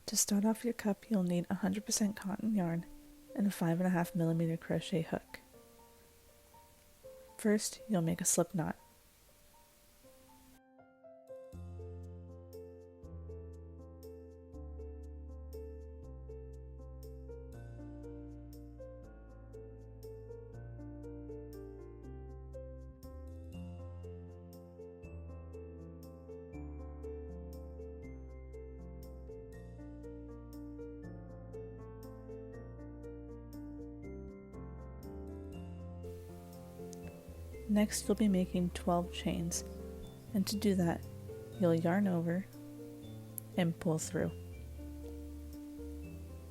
To start off your cup, you'll need 100% cotton yarn and a 5.5mm crochet hook. First, you'll make a slip knot. Next, you'll be making 12 chains, and to do that, you'll yarn over and pull through.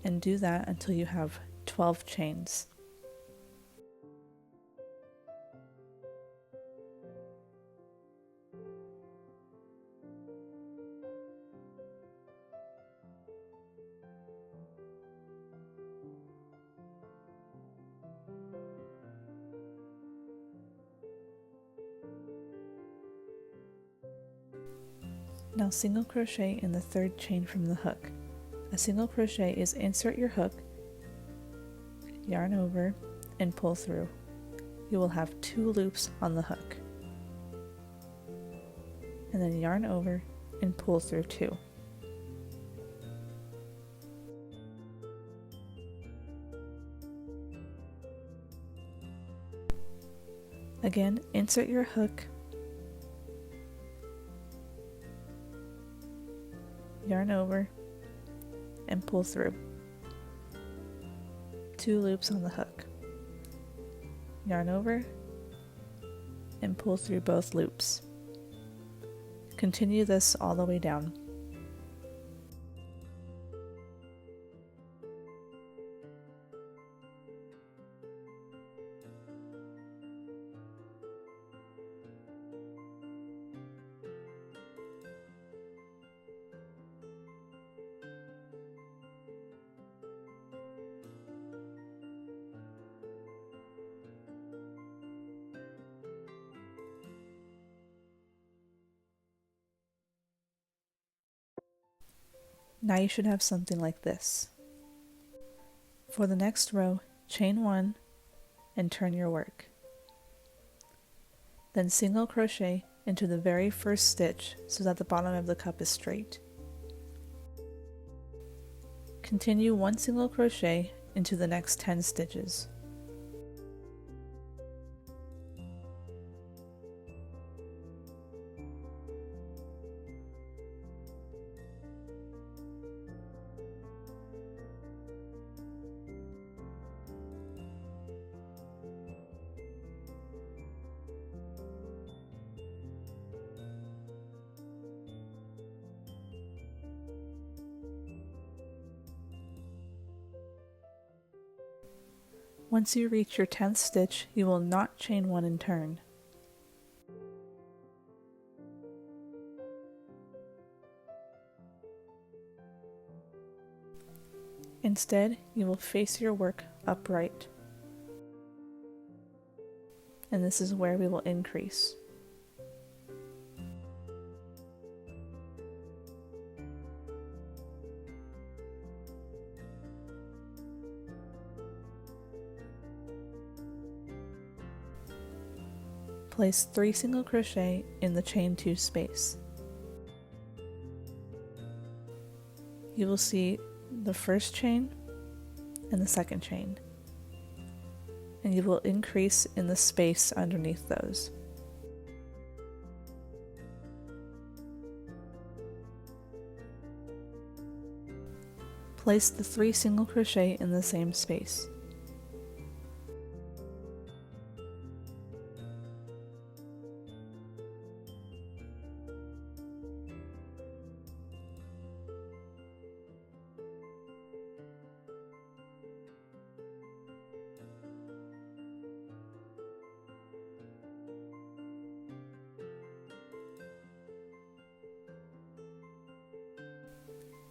And do that until you have 12 chains. Now single crochet in the third chain from the hook. A single crochet is insert your hook, yarn over, and pull through. You will have 2 loops on the hook. And then yarn over and pull through 2. Again, insert your hook, yarn over, and pull through. 2 loops on the hook. Yarn over and pull through both loops. Continue this all the way down. Now you should have something like this. For the next row, chain 1 and turn your work. Then single crochet into the very first stitch so that the bottom of the cup is straight. Continue 1 single crochet into the next 10 stitches. Once you reach your 10th stitch, you will not chain 1 and turn. Instead, you will face your work upright. And this is where we will increase. Place 3 single crochet in the chain 2 space. You will see the first chain and the second chain, and you will increase in the space underneath those. Place the 3 single crochet in the same space.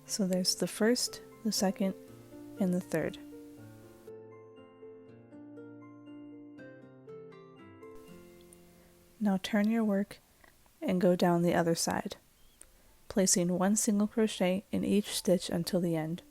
So there's the first, the second, and the third. Now turn your work and go down the other side. placing 1 single crochet in each stitch until the end.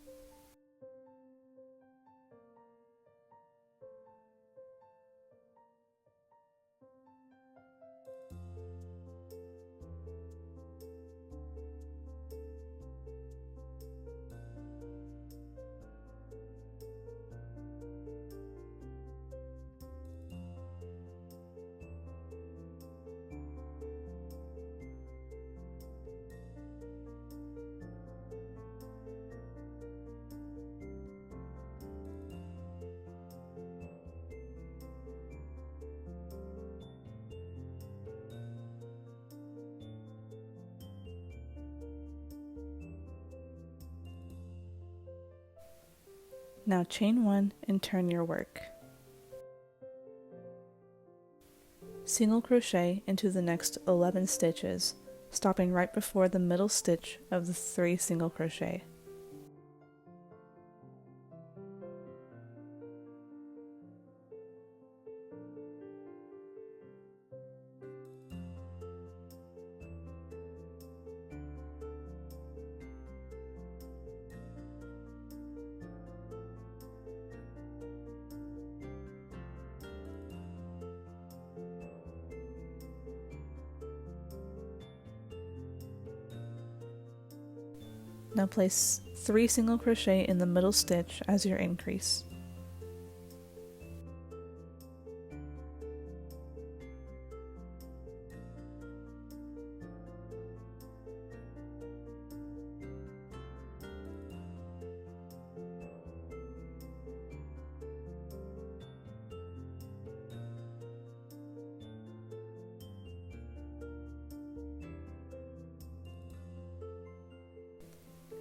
Now chain 1 and turn your work. Single crochet into the next 11 stitches, stopping right before the middle stitch of the 3 single crochet. Now place 3 single crochet in the middle stitch as your increase.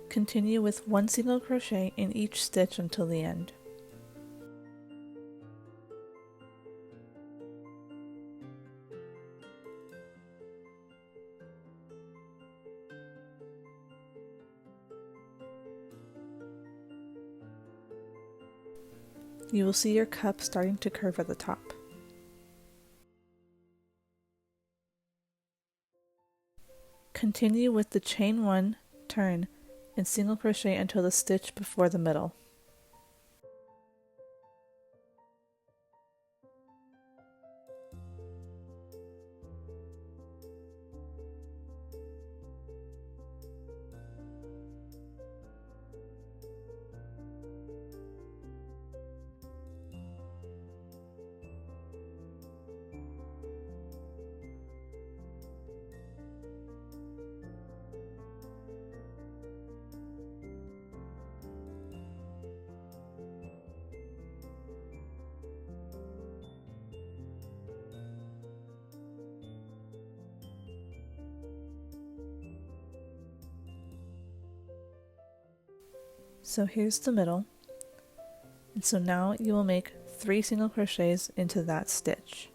Continue with 1 single crochet in each stitch until the end. You will see your cup starting to curve at the top. Continue with the chain 1, turn, and single crochet until the stitch before the middle. So here's the middle, and so now you will make 3 single crochets into that stitch.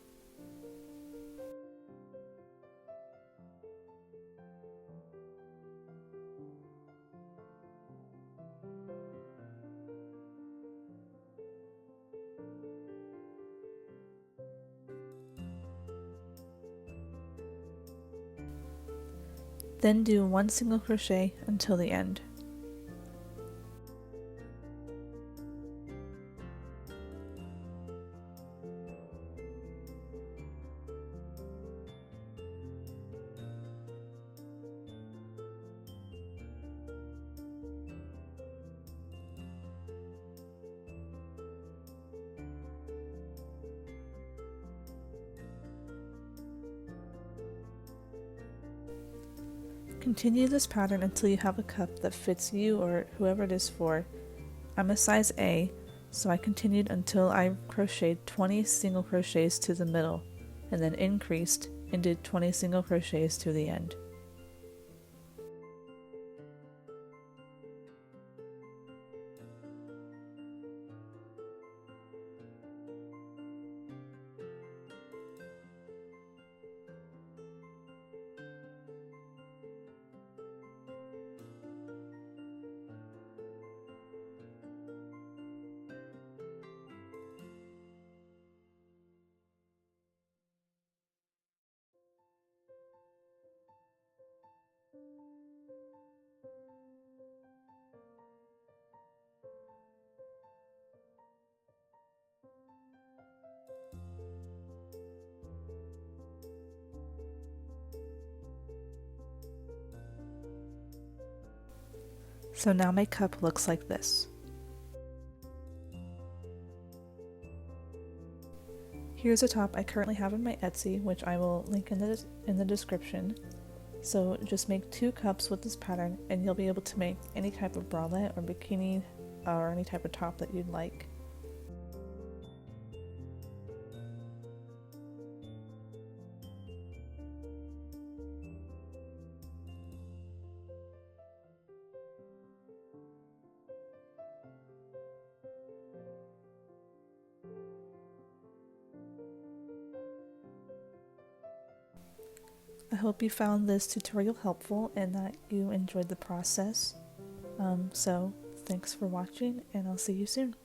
Then do 1 single crochet until the end. Continue this pattern until you have a cup that fits you or whoever it is for. I'm a size A, so I continued until I crocheted 20 single crochets to the middle, and then increased and did 20 single crochets to the end. So now my cup looks like this. Here's a top I currently have on my Etsy, which I will link in the description. So just make 2 cups with this pattern and you'll be able to make any type of bralette or bikini or any type of top that you'd like. I hope you found this tutorial helpful and that you enjoyed the process. So thanks for watching and I'll see you soon.